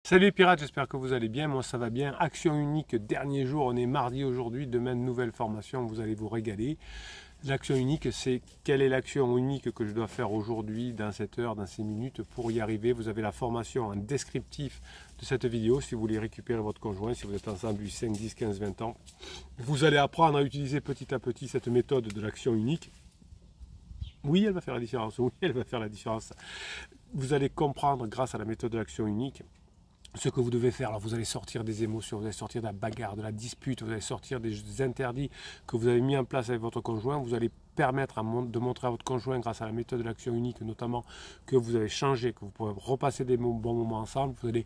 Salut les pirates, j'espère que vous allez bien, moi ça va bien. Action unique, dernier jour, on est mardi aujourd'hui, demain nouvelle formation, vous allez vous régaler. L'action unique, c'est quelle est l'action unique que je dois faire aujourd'hui, dans cette heure, dans ces minutes, pour y arriver. Vous avez la formation en descriptif de cette vidéo, si vous voulez récupérer votre conjoint, si vous êtes ensemble depuis 5, 10, 15, 20 ans. Vous allez apprendre à utiliser petit à petit cette méthode de l'action unique. Oui, elle va faire la différence, oui, elle va faire la différence. Vous allez comprendre, grâce à la méthode de l'action unique, ce que vous devez faire. Alors vous allez sortir des émotions, vous allez sortir de la bagarre, de la dispute, vous allez sortir des interdits que vous avez mis en place avec votre conjoint. Vous allez permettre de montrer à votre conjoint, grâce à la méthode de l'action unique notamment, que vous avez changé, que vous pouvez repasser des bons moments ensemble. Vous allez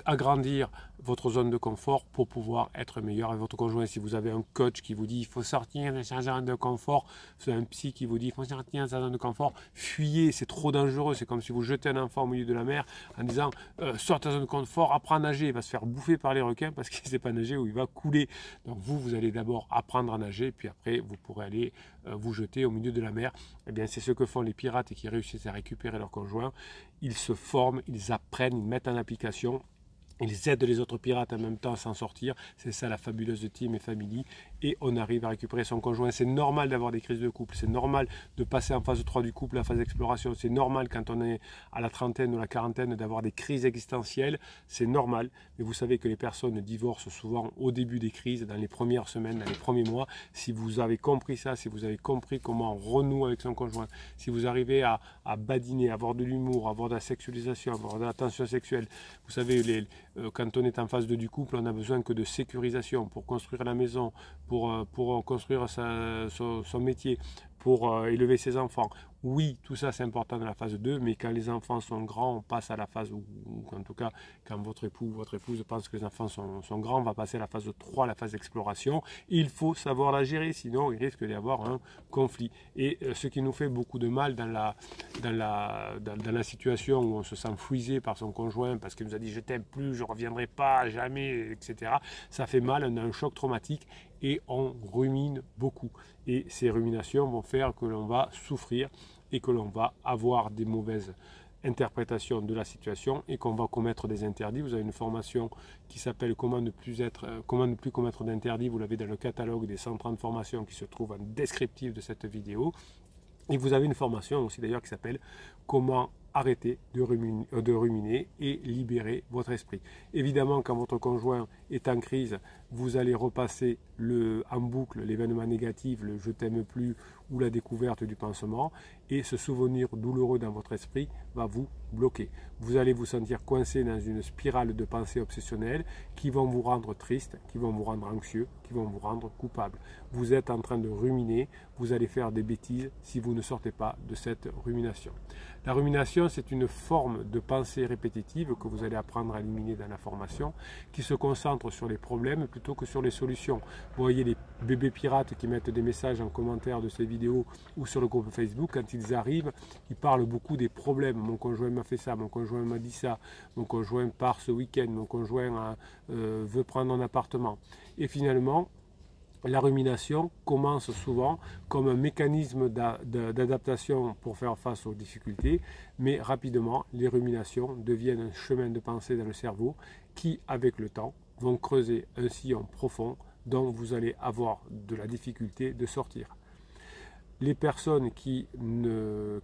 agrandir votre zone de confort pour pouvoir être meilleur avec votre conjoint. Si vous avez un coach qui vous dit il faut sortir de sa zone de confort, si vous avez un psy qui vous dit il faut sortir de sa zone de confort, fuyez, c'est trop dangereux. C'est comme si vous jetez un enfant au milieu de la mer en disant sors de ta zone de confort, apprends à nager, il va se faire bouffer par les requins parce qu'il ne sait pas nager ou il va couler. Donc vous allez d'abord apprendre à nager, puis après vous pourrez aller vous jeter au milieu de la mer. Eh bien c'est ce que font les pirates qui réussissent à récupérer leur conjoint. Ils se forment, ils apprennent, ils mettent en application. Ils aident les autres pirates en même temps à s'en sortir. C'est ça la fabuleuse Team et Family. Et on arrive à récupérer son conjoint. C'est normal d'avoir des crises de couple. C'est normal de passer en phase 3 du couple, la phase d'exploration. C'est normal quand on est à la trentaine ou la quarantaine d'avoir des crises existentielles. C'est normal. Mais vous savez que les personnes divorcent souvent au début des crises, dans les premières semaines, dans les premiers mois. Si vous avez compris ça, si vous avez compris comment on renoue avec son conjoint, si vous arrivez à badiner, à avoir de l'humour, à avoir de la sexualisation, à avoir de l'attention sexuelle, vous savez, quand on est en phase 2 du couple, on n'a besoin que de sécurisation pour construire la maison, pour construire son métier, pour élever ses enfants. Oui, tout ça c'est important dans la phase 2, mais quand les enfants sont grands, on passe à la phase, ou en tout cas quand votre époux ou votre épouse pense que les enfants sont grands, on va passer à la phase 3, la phase d'exploration. Il faut savoir la gérer, sinon il risque d'y avoir un conflit. Et ce qui nous fait beaucoup de mal dans la situation où on se sent fouisé par son conjoint parce qu'il nous a dit je t'aime plus, je ne reviendrai pas, jamais, etc. Ça fait mal, on a un choc traumatique et on rumine beaucoup. Et ces ruminations vont faire que l'on va souffrir et que l'on va avoir des mauvaises interprétations de la situation et qu'on va commettre des interdits. Vous avez une formation qui s'appelle comment ne plus commettre d'interdits. Vous l'avez dans le catalogue des 130 formations qui se trouve en descriptif de cette vidéo. Et vous avez une formation aussi d'ailleurs qui s'appelle comment arrêter de ruminer et libérer votre esprit. Évidemment, quand votre conjoint est en crise, vous allez repasser en boucle l'événement négatif, le je t'aime plus ou la découverte du pansement, et ce souvenir douloureux dans votre esprit va vous bloquer. Vous allez vous sentir coincé dans une spirale de pensées obsessionnelles qui vont vous rendre triste, qui vont vous rendre anxieux, qui vont vous rendre coupable. Vous êtes en train de ruminer, vous allez faire des bêtises si vous ne sortez pas de cette rumination. La rumination, c'est une forme de pensée répétitive que vous allez apprendre à éliminer dans la formation, qui se concentre sur les problèmes plutôt que sur les solutions. Vous voyez les bébés pirates qui mettent des messages en commentaire de ces vidéos ou sur le groupe Facebook, quand ils arrivent, ils parlent beaucoup des problèmes. Mon conjoint m'a fait ça, mon conjoint m'a dit ça, mon conjoint part ce week-end, mon conjoint veut prendre un appartement. Et finalement, la rumination commence souvent comme un mécanisme d'adaptation pour faire face aux difficultés, mais rapidement, les ruminations deviennent un chemin de pensée dans le cerveau qui, avec le temps, vont creuser un sillon profond dont vous allez avoir de la difficulté de sortir. Les personnes qui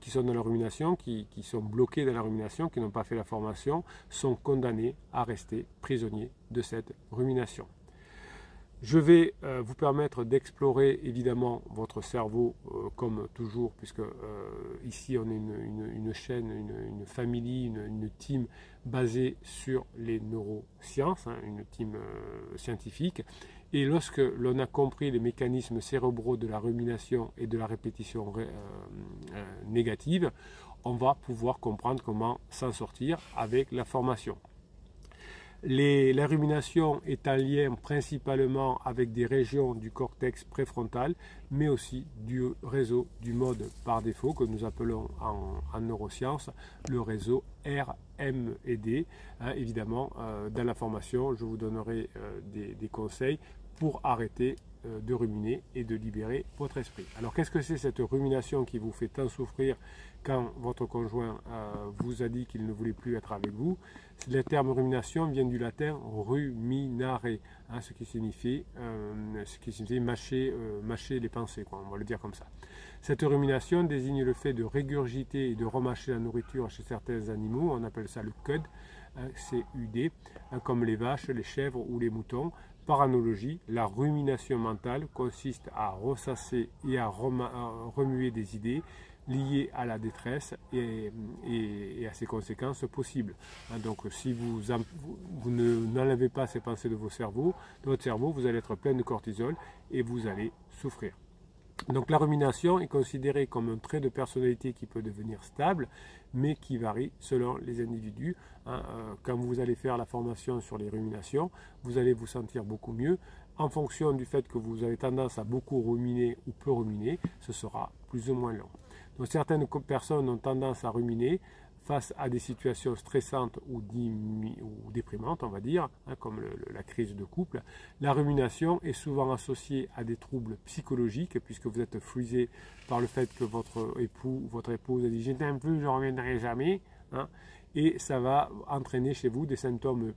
sont dans la rumination, qui sont bloquées dans la rumination, qui n'ont pas fait la formation, sont condamnées à rester prisonniers de cette rumination. Je vais vous permettre d'explorer évidemment votre cerveau comme toujours, puisque ici on est une chaîne, une famille, une team basée sur les neurosciences, une team scientifique. Et lorsque l'on a compris les mécanismes cérébraux de la rumination et de la répétition négative, on va pouvoir comprendre comment s'en sortir avec la formation. La rumination est en lien principalement avec des régions du cortex préfrontal, mais aussi du réseau du mode par défaut que nous appelons en neurosciences le réseau RMD. Évidemment, dans la formation, je vous donnerai des conseils pour arrêter de ruminer et de libérer votre esprit. Alors qu'est-ce que c'est cette rumination qui vous fait tant souffrir quand votre conjoint vous a dit qu'il ne voulait plus être avec vous? Le terme rumination vient du latin ruminare, hein, ce qui signifie mâcher les pensées, quoi, on va le dire comme ça. Cette rumination désigne le fait de régurgiter et de remâcher la nourriture chez certains animaux, on appelle ça le cud, CUD, comme les vaches, les chèvres ou les moutons. Par analogie, la rumination mentale consiste à ressasser et à remuer des idées liées à la détresse et à ses conséquences possibles. Donc si vous n'enlevez pas ces pensées de votre cerveau, vous allez être plein de cortisol et vous allez souffrir. Donc la rumination est considérée comme un trait de personnalité qui peut devenir stable, mais qui varie selon les individus. Quand vous allez faire la formation sur les ruminations, vous allez vous sentir beaucoup mieux. En fonction du fait que vous avez tendance à beaucoup ruminer ou peu ruminer, ce sera plus ou moins long. Donc certaines personnes ont tendance à ruminer face à des situations stressantes ou déprimantes, on va dire, comme la crise de couple. La rumination est souvent associée à des troubles psychologiques, puisque vous êtes frisé par le fait que votre époux ou votre épouse a dit « je t'aime plus, je ne reviendrai jamais », et ça va entraîner chez vous des symptômes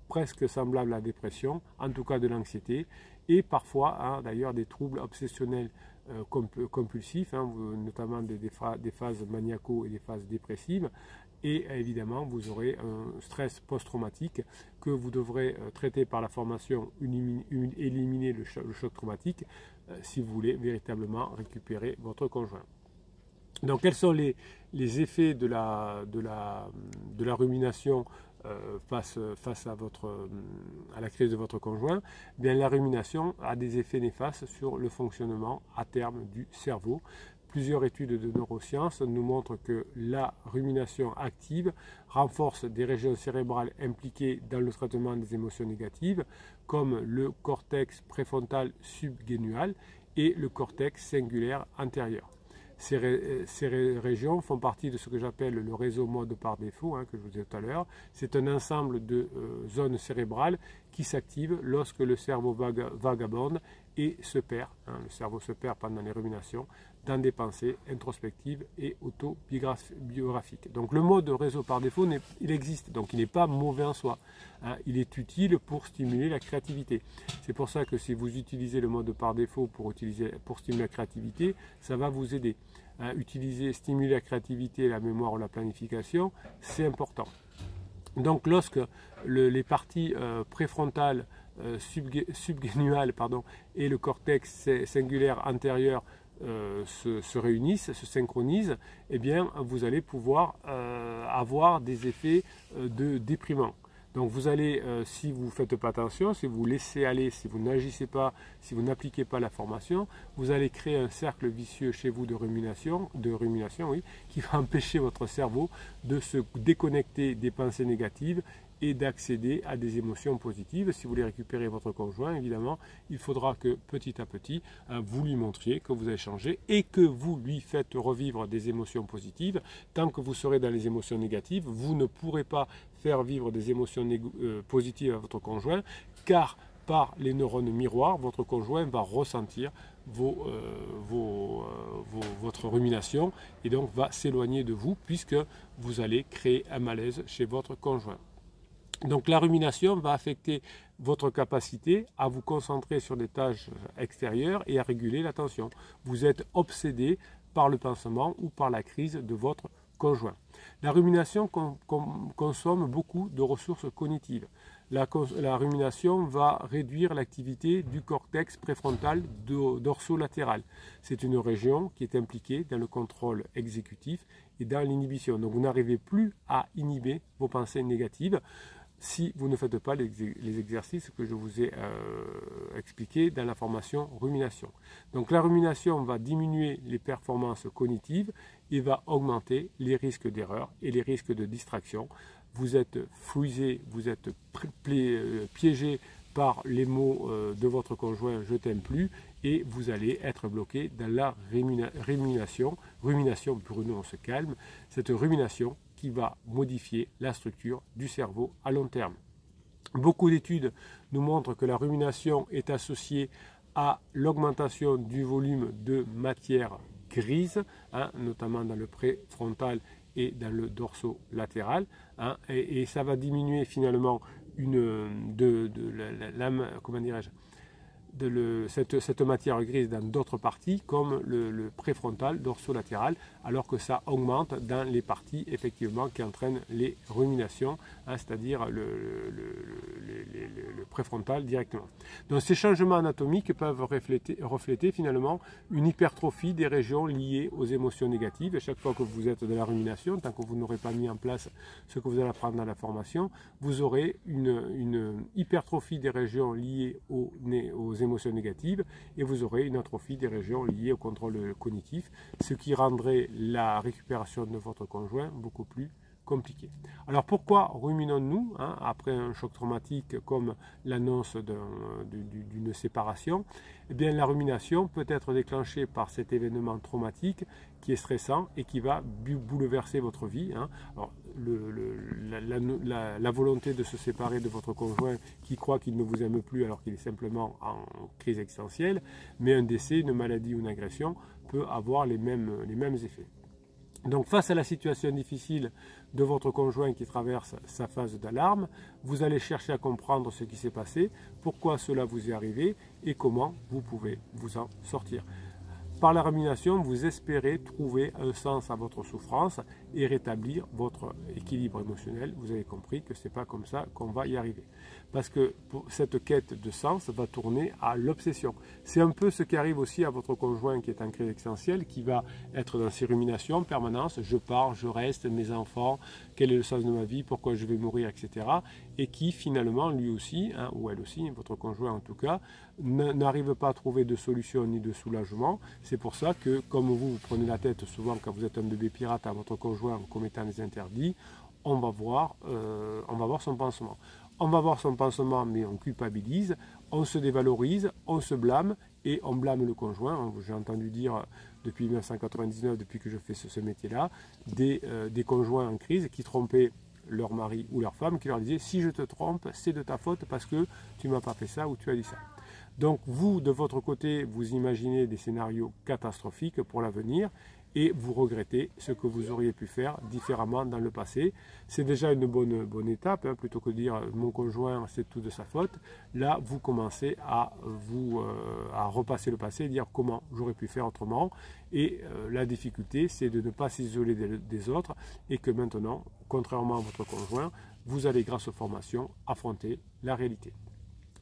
presque semblables à la dépression, en tout cas de l'anxiété, et parfois d'ailleurs des troubles obsessionnels compulsifs, notamment des phases maniaco et des phases dépressives, et évidemment vous aurez un stress post-traumatique que vous devrez traiter par la formation, éliminer le choc traumatique si vous voulez véritablement récupérer votre conjoint. Donc quels sont les effets de la rumination face à la crise de votre conjoint? Bien, la rumination a des effets néfastes sur le fonctionnement à terme du cerveau. Plusieurs études de neurosciences nous montrent que la rumination active renforce des régions cérébrales impliquées dans le traitement des émotions négatives, comme le cortex préfrontal subgénual et le cortex cingulaire antérieur. Ces régions font partie de ce que j'appelle le réseau mode par défaut, que je vous disais tout à l'heure. C'est un ensemble de zones cérébrales qui s'activent lorsque le cerveau vagabonde et se perd. Le cerveau se perd pendant les ruminations dans des pensées introspectives et autobiographiques. Donc le mode réseau par défaut, il existe, donc il n'est pas mauvais en soi. Il est utile pour stimuler la créativité. C'est pour ça que si vous utilisez le mode par défaut pour stimuler la créativité, ça va vous aider. Stimuler la créativité, la mémoire ou la planification, c'est important. Donc lorsque les parties préfrontales, subgénuales et le cortex cingulaire antérieur se réunissent, se synchronisent, eh bien vous allez pouvoir avoir des effets déprimants. Donc vous allez, si vous ne faites pas attention, si vous laissez aller, si vous n'agissez pas, si vous n'appliquez pas la formation, vous allez créer un cercle vicieux chez vous de rumination, qui va empêcher votre cerveau de se déconnecter des pensées négatives et d'accéder à des émotions positives. Si vous voulez récupérer votre conjoint, évidemment, il faudra que petit à petit, vous lui montriez que vous avez changé et que vous lui faites revivre des émotions positives. Tant que vous serez dans les émotions négatives, vous ne pourrez pas faire vivre des émotions positives à votre conjoint, car par les neurones miroirs, votre conjoint va ressentir votre rumination et donc va s'éloigner de vous puisque vous allez créer un malaise chez votre conjoint. Donc la rumination va affecter votre capacité à vous concentrer sur des tâches extérieures et à réguler l'attention. Vous êtes obsédé par le pansement ou par la crise de votre conjoint. La rumination consomme beaucoup de ressources cognitives. La rumination va réduire l'activité du cortex préfrontal dorsolatéral. C'est une région qui est impliquée dans le contrôle exécutif et dans l'inhibition. Donc vous n'arrivez plus à inhiber vos pensées négatives si vous ne faites pas les exercices que je vous ai expliqués dans la formation rumination. Donc la rumination va diminuer les performances cognitives et va augmenter les risques d'erreur et les risques de distraction. Vous êtes frisé, vous êtes piégé par les mots de votre conjoint « je t'aime plus » et vous allez être bloqué dans la rumination, Bruno on se calme, cette rumination qui va modifier la structure du cerveau à long terme. Beaucoup d'études nous montrent que la rumination est associée à l'augmentation du volume de matière grise, hein, notamment dans le préfrontal et dans le dorsolatéral, hein, et ça va diminuer finalement comment dirais-je, cette matière grise dans d'autres parties comme le préfrontal, dorsolatéral, alors que ça augmente dans les parties effectivement qui entraînent les ruminations, hein, c'est-à-dire le préfrontal directement. Donc ces changements anatomiques peuvent refléter finalement une hypertrophie des régions liées aux émotions négatives. Chaque fois que vous êtes dans la rumination, tant que vous n'aurez pas mis en place ce que vous allez apprendre dans la formation, vous aurez une hypertrophie des régions liées aux émotions négatives et vous aurez une atrophie des régions liées au contrôle cognitif, ce qui rendrait la récupération de votre conjoint beaucoup plus compliquée. Alors pourquoi ruminons-nous hein, après un choc traumatique comme l'annonce d'une séparation? Eh bien la rumination peut être déclenchée par cet événement traumatique qui est stressant et qui va bouleverser votre vie. Hein. Alors, la volonté de se séparer de votre conjoint qui croit qu'il ne vous aime plus alors qu'il est simplement en crise existentielle, mais un décès, une maladie ou une agression peut avoir les mêmes effets. Donc face à la situation difficile de votre conjoint qui traverse sa phase d'alarme, vous allez chercher à comprendre ce qui s'est passé, pourquoi cela vous est arrivé et comment vous pouvez vous en sortir. Par la rumination, vous espérez trouver un sens à votre souffrance et rétablir votre équilibre émotionnel. Vous avez compris que ce n'est pas comme ça qu'on va y arriver. Parce que cette quête de sens va tourner à l'obsession. C'est un peu ce qui arrive aussi à votre conjoint qui est en crise existentielle, qui va être dans ces ruminations en permanence. Je pars, je reste, mes enfants, quel est le sens de ma vie, pourquoi je vais mourir, etc. Et qui finalement, lui aussi, hein, ou elle aussi, votre conjoint en tout cas, n'arrive pas à trouver de solution ni de soulagement. C'est pour ça que, comme vous prenez la tête souvent quand vous êtes un bébé pirate à votre conjoint en commettant des interdits, on va voir son pansement. On va voir son pansement, mais on culpabilise, on se dévalorise, on se blâme et on blâme le conjoint. J'ai entendu dire depuis 1999, depuis que je fais ce métier-là, des conjoints en crise qui trompaient leur mari ou leur femme, qui leur disaient « si je te trompe, c'est de ta faute parce que tu ne m'as pas fait ça ou tu as dit ça ». Donc vous, de votre côté, vous imaginez des scénarios catastrophiques pour l'avenir et vous regrettez ce que vous auriez pu faire différemment dans le passé. C'est déjà une bonne étape, hein, plutôt que de dire « mon conjoint, c'est tout de sa faute ». Là, vous commencez à repasser le passé et dire « comment j'aurais pu faire autrement ». Et la difficulté, c'est de ne pas s'isoler des autres et que maintenant, contrairement à votre conjoint, vous allez, grâce aux formations, affronter la réalité.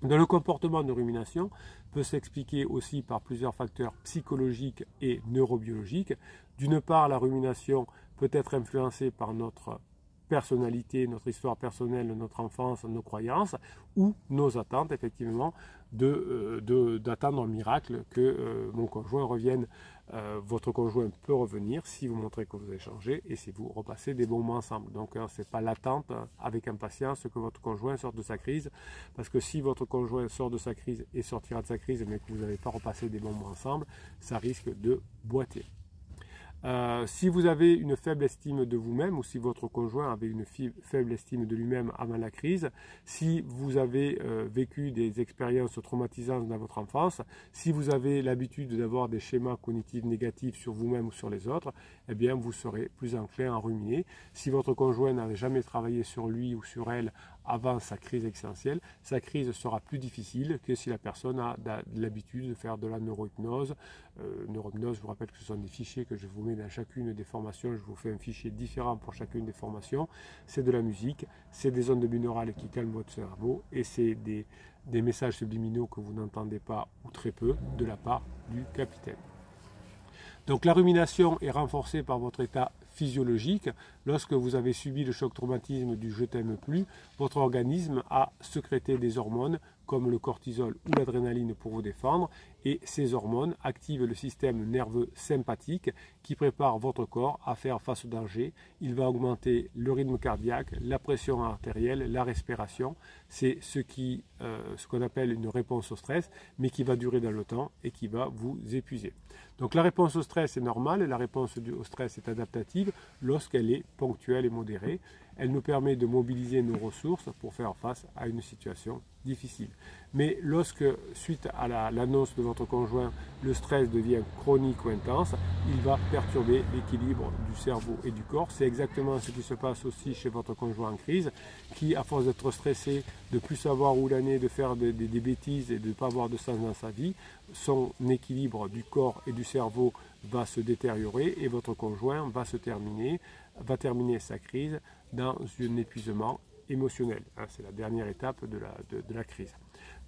Dans le comportement de rumination peut s'expliquer aussi par plusieurs facteurs psychologiques et neurobiologiques. D'une part, la rumination peut être influencée par notre personnalité, notre histoire personnelle, notre enfance, nos croyances ou nos attentes, effectivement, d'attendre un miracle que mon conjoint revienne. Votre conjoint peut revenir si vous montrez que vous avez changé et si vous repassez des bons moments ensemble. Donc ce n'est pas l'attente avec impatience que votre conjoint sorte de sa crise, parce que si votre conjoint sort de sa crise et sortira de sa crise mais que vous n'avez pas repassé des bons moments ensemble, ça risque de boiter. Si vous avez une faible estime de vous-même ou si votre conjoint avait une faible estime de lui-même avant la crise, si vous avez vécu des expériences traumatisantes dans votre enfance, si vous avez l'habitude d'avoir des schémas cognitifs négatifs sur vous-même ou sur les autres, eh bien vous serez plus enclin à ruminer. Si votre conjoint n'avait jamais travaillé sur lui ou sur elle avant sa crise existentielle, sa crise sera plus difficile que si la personne a l'habitude de faire de la neurohypnose. Neurohypnose, je vous rappelle que ce sont des fichiers que je vous mets dans chacune des formations. Je vous fais un fichier différent pour chacune des formations. C'est de la musique, c'est des ondes binaurales qui calment votre cerveau et c'est des messages subliminaux que vous n'entendez pas ou très peu de la part du capitaine. Donc la rumination est renforcée par votre état physiologique. Lorsque vous avez subi le choc traumatisme du « je t'aime plus », votre organisme a sécrété des hormones comme le cortisol ou l'adrénaline pour vous défendre et ces hormones activent le système nerveux sympathique qui prépare votre corps à faire face au danger. Il va augmenter le rythme cardiaque, la pression artérielle, la respiration. C'est ce qu'on appelle une réponse au stress, mais qui va durer dans le temps et qui va vous épuiser. Donc la réponse au stress est normale et la réponse au stress est adaptative lorsqu'elle est ponctuelle et modérée. elle nous permet de mobiliser nos ressources pour faire face à une situation difficile. Mais lorsque, suite à l'annonce de votre conjoint, le stress devient chronique ou intense, il va perturber l'équilibre du cerveau et du corps. C'est exactement ce qui se passe aussi chez votre conjoint en crise, qui, à force d'être stressé, de ne plus savoir où l'année, de faire des bêtises et de ne pas avoir de sens dans sa vie, son équilibre du corps et du cerveau va se détériorer et votre conjoint va terminer sa crise dans un épuisement émotionnel. C'est la dernière étape de la crise.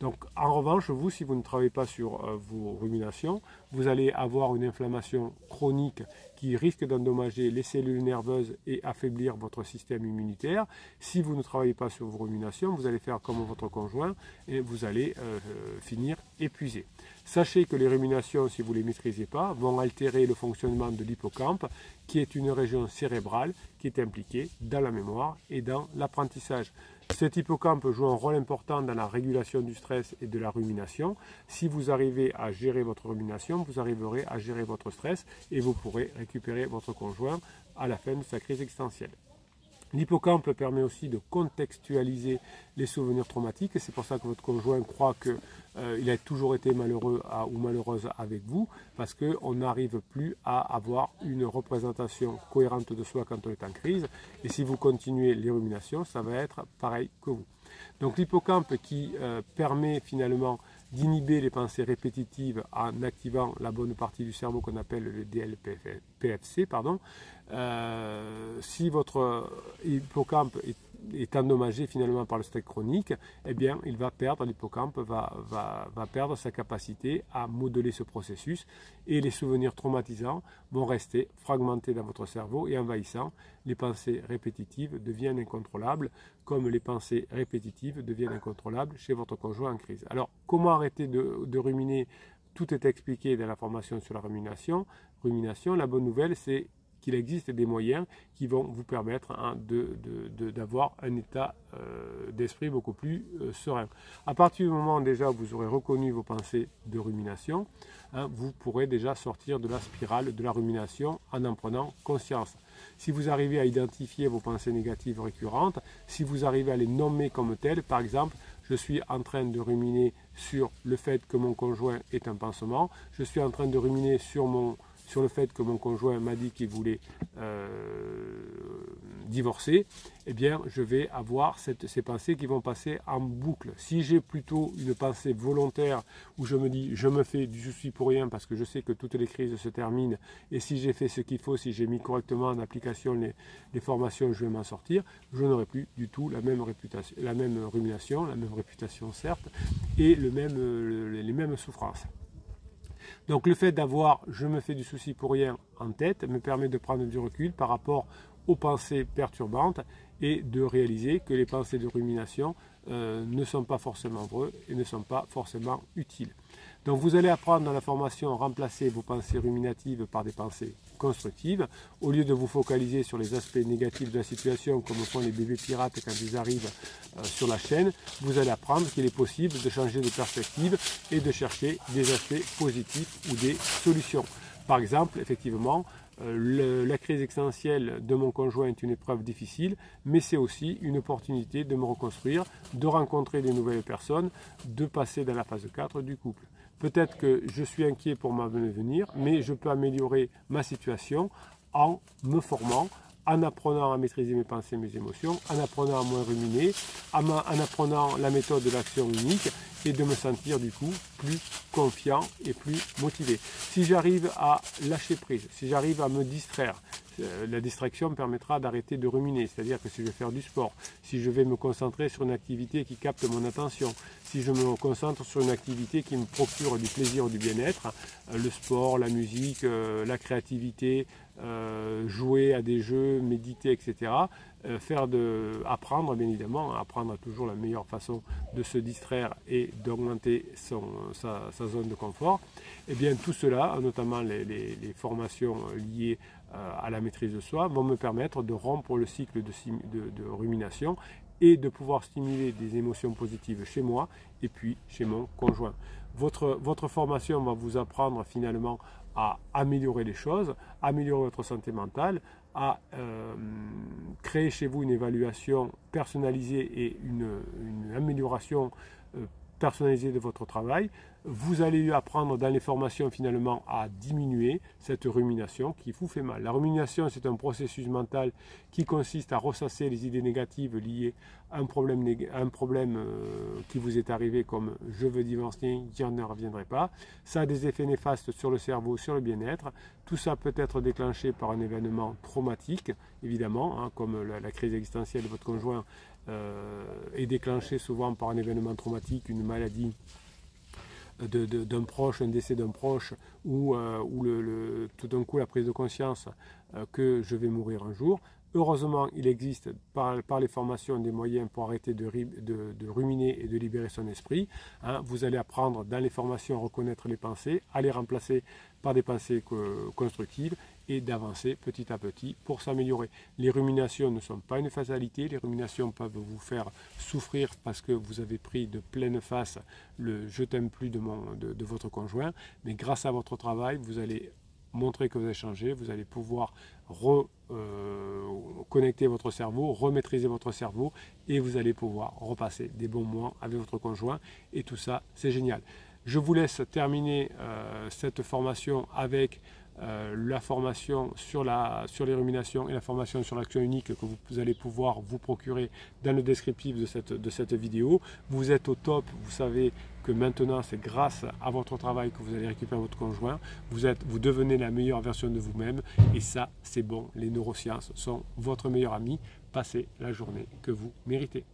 Donc, en revanche, vous, si vous ne travaillez pas sur vos ruminations, vous allez avoir une inflammation chronique qui risque d'endommager les cellules nerveuses et affaiblir votre système immunitaire. Si vous ne travaillez pas sur vos ruminations, vous allez faire comme votre conjoint et vous allez finir épuisé. Sachez que les ruminations, si vous ne les maîtrisez pas, vont altérer le fonctionnement de l'hippocampe, qui est une région cérébrale qui est impliquée dans la mémoire et dans l'apprentissage. Cet hippocampe joue un rôle important dans la régulation du stress et de la rumination. Si vous arrivez à gérer votre rumination, vous arriverez à gérer votre stress et vous pourrez récupérer votre conjoint à la fin de sa crise existentielle. L'hippocampe permet aussi de contextualiser les souvenirs traumatiques. C'est pour ça que votre conjoint croit qu'il a toujours été malheureux ou malheureuse avec vous, parce qu'on n'arrive plus à avoir une représentation cohérente de soi quand on est en crise. Et si vous continuez les ruminations, ça va être pareil que vous. Donc l'hippocampe qui permet finalement d'inhiber les pensées répétitives en activant la bonne partie du cerveau qu'on appelle le DLPFC, si votre hippocampe est endommagé finalement par le stress chronique, eh bien l'hippocampe va perdre sa capacité à modeler ce processus et les souvenirs traumatisants vont rester fragmentés dans votre cerveau et envahissant. Les pensées répétitives deviennent incontrôlables, comme les pensées répétitives deviennent incontrôlables chez votre conjoint en crise. Alors, comment arrêter de ruminer? Tout est expliqué dans la formation sur la rumination. La bonne nouvelle, c'est qu'il existe des moyens qui vont vous permettre d'avoir un état d'esprit beaucoup plus serein. À partir du moment où déjà vous aurez reconnu vos pensées de rumination, vous pourrez déjà sortir de la spirale de la rumination en prenant conscience. Si vous arrivez à identifier vos pensées négatives récurrentes, si vous arrivez à les nommer comme telles, par exemple, je suis en train de ruminer sur le fait que mon conjoint est un pansement, je suis en train de ruminer sur le fait que mon conjoint m'a dit qu'il voulait divorcer, eh bien je vais avoir ces pensées qui vont passer en boucle. Si j'ai plutôt une pensée volontaire où je me dis je me fais du souci pour rien parce que je sais que toutes les crises se terminent et si j'ai fait ce qu'il faut, si j'ai mis correctement en application les formations, je vais m'en sortir, je n'aurai plus du tout la même rumination, la même réputation certes, et les mêmes souffrances. Donc le fait d'avoir « je me fais du souci pour rien » en tête me permet de prendre du recul par rapport aux pensées perturbantes et de réaliser que les pensées de rumination ne sont pas forcément vraies et ne sont pas forcément utiles. Donc vous allez apprendre dans la formation à remplacer vos pensées ruminatives par des pensées constructives. Au lieu de vous focaliser sur les aspects négatifs de la situation, comme font les bébés pirates quand ils arrivent sur la chaîne, vous allez apprendre qu'il est possible de changer de perspective et de chercher des aspects positifs ou des solutions. Par exemple, effectivement, la crise existentielle de mon conjoint est une épreuve difficile, mais c'est aussi une opportunité de me reconstruire, de rencontrer de nouvelles personnes, de passer dans la phase 4 du couple. Peut-être que je suis inquiet pour mon avenir, mais je peux améliorer ma situation en me formant, en apprenant à maîtriser mes pensées, mes émotions, en apprenant à moins ruminer, en apprenant la méthode de l'action unique et de me sentir du coup plus confiant et plus motivé. Si j'arrive à lâcher prise, si j'arrive à me distraire, la distraction me permettra d'arrêter de ruminer, c'est-à-dire que si je vais faire du sport, si je vais me concentrer sur une activité qui capte mon attention, si je me concentre sur une activité qui me procure du plaisir ou du bien-être, le sport, la musique, la créativité, jouer à des jeux, méditer, etc. Apprendre, bien évidemment, apprendre toujours la meilleure façon de se distraire et d'augmenter sa zone de confort. Et bien tout cela, notamment les formations liées à la maîtrise de soi, vont me permettre de rompre le cycle de rumination et de pouvoir stimuler des émotions positives chez moi et puis chez mon conjoint. Votre formation va vous apprendre finalement à améliorer les choses, améliorer votre santé mentale, à créer chez vous une évaluation personnalisée et une amélioration personnalisée de votre travail. Vous allez apprendre dans les formations finalement à diminuer cette rumination qui vous fait mal. La rumination, c'est un processus mental qui consiste à ressasser les idées négatives liées à un problème qui vous est arrivé, comme je veux divorcer, je ne reviendrai pas. Ça a des effets néfastes sur le cerveau, sur le bien-être. Tout ça peut être déclenché par un événement traumatique, évidemment, hein, comme la crise existentielle de votre conjoint est déclenchée souvent par un événement traumatique, une maladie d'un proche, un décès d'un proche, ou tout d'un coup la prise de conscience que je vais mourir un jour. Heureusement, il existe par les formations des moyens pour arrêter de ruminer et de libérer son esprit. Hein, vous allez apprendre dans les formations à reconnaître les pensées, à les remplacer par des pensées constructives et d'avancer petit à petit pour s'améliorer. Les ruminations ne sont pas une fatalité, les ruminations peuvent vous faire souffrir parce que vous avez pris de pleine face le « je t'aime plus » de votre conjoint, mais grâce à votre travail, vous allez montrer que vous avez changé, vous allez pouvoir reconnecter votre cerveau, remaîtriser votre cerveau et vous allez pouvoir repasser des bons moments avec votre conjoint et tout ça, c'est génial. Je vous laisse terminer cette formation avec la formation sur les ruminations et la formation sur l'action unique que vous allez pouvoir vous procurer dans le descriptif de cette vidéo. Vous êtes au top, vous savez que maintenant c'est grâce à votre travail que vous allez récupérer votre conjoint. Vous devenez la meilleure version de vous-même et ça c'est bon, les neurosciences sont votre meilleur ami. Passez la journée que vous méritez.